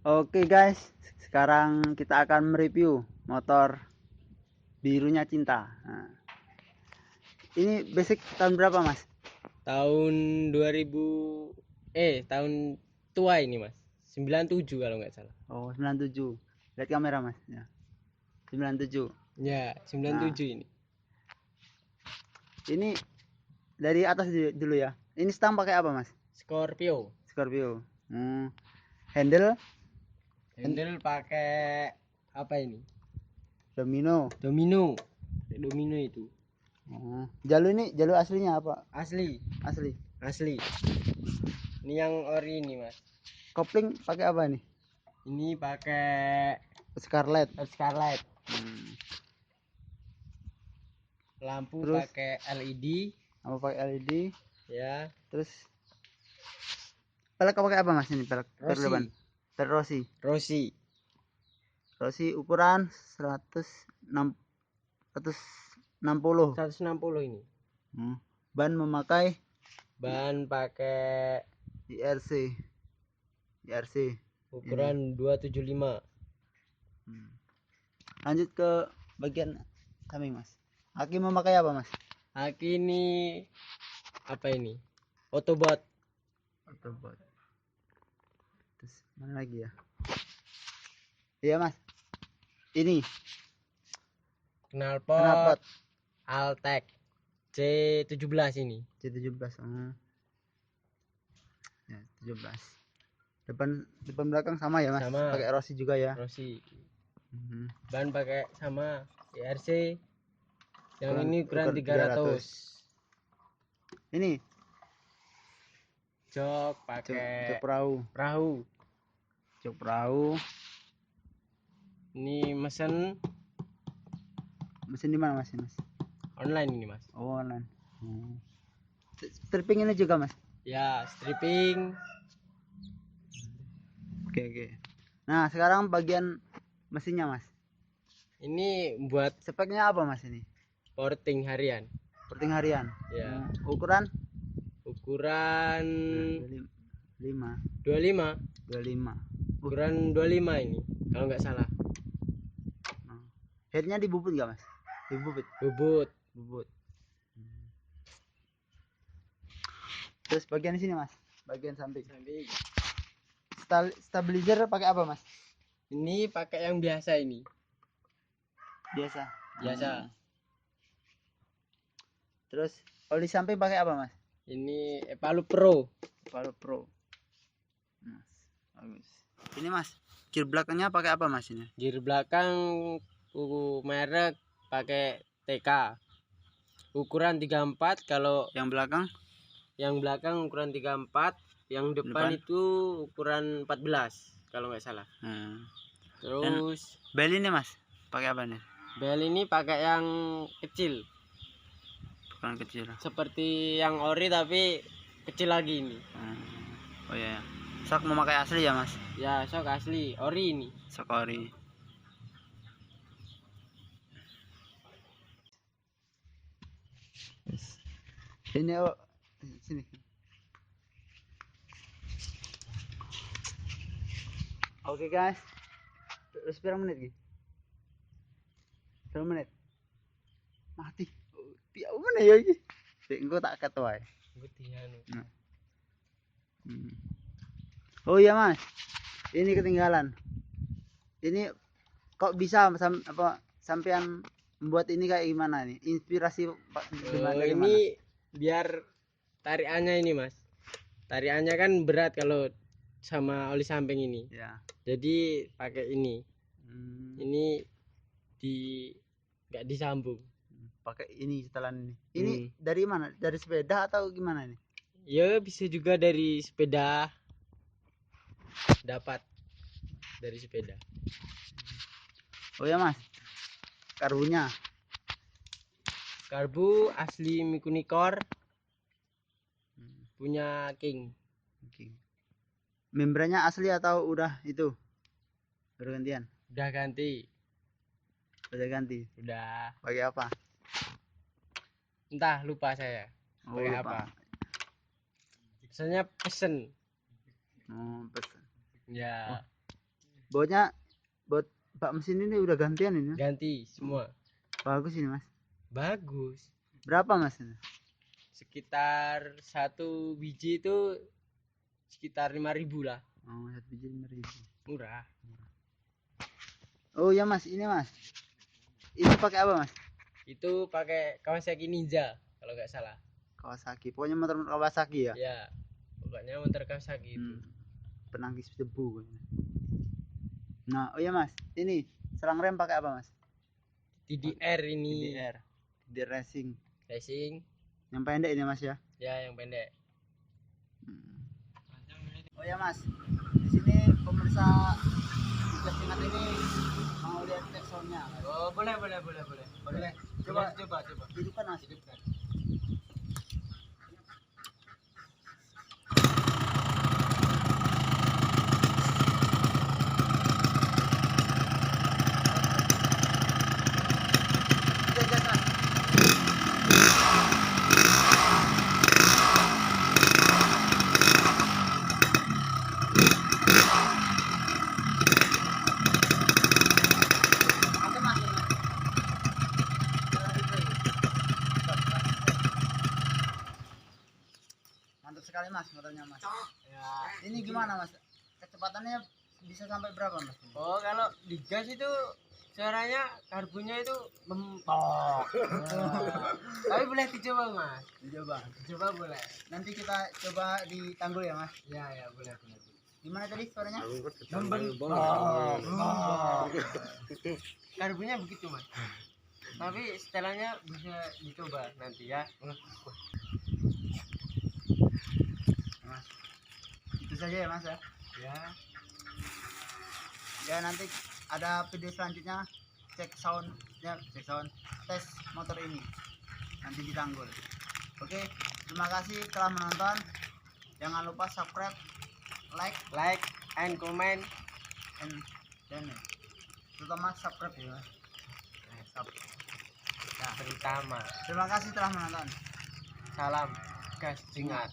Oke guys, sekarang kita akan mereview motor birunya cinta. Nah, ini basic tahun berapa mas? Tahun 2000 tahun tua ini mas, 97 kalau nggak salah. Oh 97. Lihat kamera mas. Ya. 97. Ya, Nah 97 ini. ini dari atas dulu ya. Ini stang pakai apa mas? Scorpio. Scorpio. Handle Handle pakai apa ini? Domino. Domino. Domino itu. Jalur aslinya apa? Asli. Asli. Asli. Ini yang ori ini mas. Kopling pakai apa nih? Ini pakai Scarlett. Scarlett. Lampu Terus? pakai LED. Apa pakai LED? Ya. Terus pelek pakai apa mas ini? Pelek depan. Pelek Rossi. Rossi ukuran 160 ini. Ban memakai Ban pakai IRC ukuran 275. Lanjut ke bagian samping mas. Aki memakai apa mas? Aki ini apa ini? Autobot. Terus mana lagi ya? Iya mas. Ini Knalpot Altec C17 ini. C17. Ya, 17. Depan belakang sama ya mas? Sama. Pakai Rossi juga ya? Rossi. Ban pakai sama IRC. Yang ini ukuran 300. Ini Jok pakai perahu. Jok perahu. Ini mesin di mana mas? online ini mas. Oh online. Stripping ini juga mas? Ya, stripping. Oke. Nah sekarang bagian mesinnya mas. Ini buat speknya apa mas ini? porting harian. Ya. Ukuran 25. Ukuran 25 ini kalau nggak salah. Headnya dibubut nggak mas? Bubut. Terus bagian sini mas, bagian samping. Stabilizer pakai apa mas? Ini pakai yang biasa ini. Biasa. Terus oli samping pakai apa mas? Ini Epalu Pro. Mas, bagus. Ini mas, gear belakangnya pakai apa mas ini? Gear belakang merek pakai TK. Ukuran 34 kalau yang belakang ukuran 34, yang depan itu ukuran 14 kalau nggak salah. Terus bel ini mas, pakai apa nih? Bel ini pakai yang kecil. Bukan kecil. Seperti yang ori tapi kecil lagi ini. Oh iya. Sok memakai asli ya mas? Ya, sok asli ori ini. Sok ori. Ini sini. Oke guys. Terus berapa menit lagi? Berapa menit? Mati. Tiap menit ya iki. Engko tak ket wae. Oh iya mas. Ini ketinggalan. Ini kok bisa sampean membuat ini kayak gimana nih? Inspirasi ini biar tarikannya ini mas. Tarikannya kan berat kalau sama oli samping ini. Ya. Jadi pakai ini. Ini nggak disambung. Pakai ini setelan ini. Ini dari mana? Dari sepeda atau gimana nih? Ya bisa juga dari sepeda. Dapat dari sepeda. Oh ya mas. Karbunya. Karbu asli Mikunikor. Punya King. Membrannya asli atau udah itu? Baru gantian? Udah ganti. Udah. Pakai apa? Entah, lupa saya. Pakai apa? Biasanya pesen. Pesen. Ya. bautnya buat bak mesin ini udah gantian ini. Ganti semua. Bagus ini mas. Bagus. Berapa mas ini? Sekitar satu biji itu sekitar 5.000 lah. Oh, 1 biji 5.000. Murah. Oh ya mas, ini mas. Ini pakai apa mas? Itu pakai Kawasaki Ninja kalau nggak salah. Kawasaki. Pokoknya motor Kawasaki ya. Ya, pokoknya motor Kawasaki itu. Penangkis debu. Nah, oh ya mas, ini selang rem pakai apa mas? TDR ini. TDR Racing. Racing. Yang pendek ini mas ya? Ya, yang pendek. Oh ya mas, di sini pemirsa Tugas Ingat ini mau lihat backsoundnya. Oh, boleh. Coba coba. hidupkan mas, hidupkan. Mantap sekali mas motornya mas. Ya. Ini gimana mas? Kecepatannya bisa sampai berapa mas? Oh, kalau digas itu suaranya karbunya itu memtok. Tapi boleh dicoba, Mas. Dicoba boleh. Nanti kita coba di Tanggul ya mas. Ya, boleh. Gimana tadi suaranya? Membentuk. Karbunya begitu, Mas. Tapi setelahnya bisa dicoba nanti ya. Mas, itu saja ya mas ya. Ya nanti ada video selanjutnya cek sound tes motor ini nanti di Tanggul. Oke, terima kasih telah menonton. Jangan lupa subscribe, Like and comment. and channel. Terutama subscribe ya. Terutama. Terima kasih telah menonton. Salam gas ingat.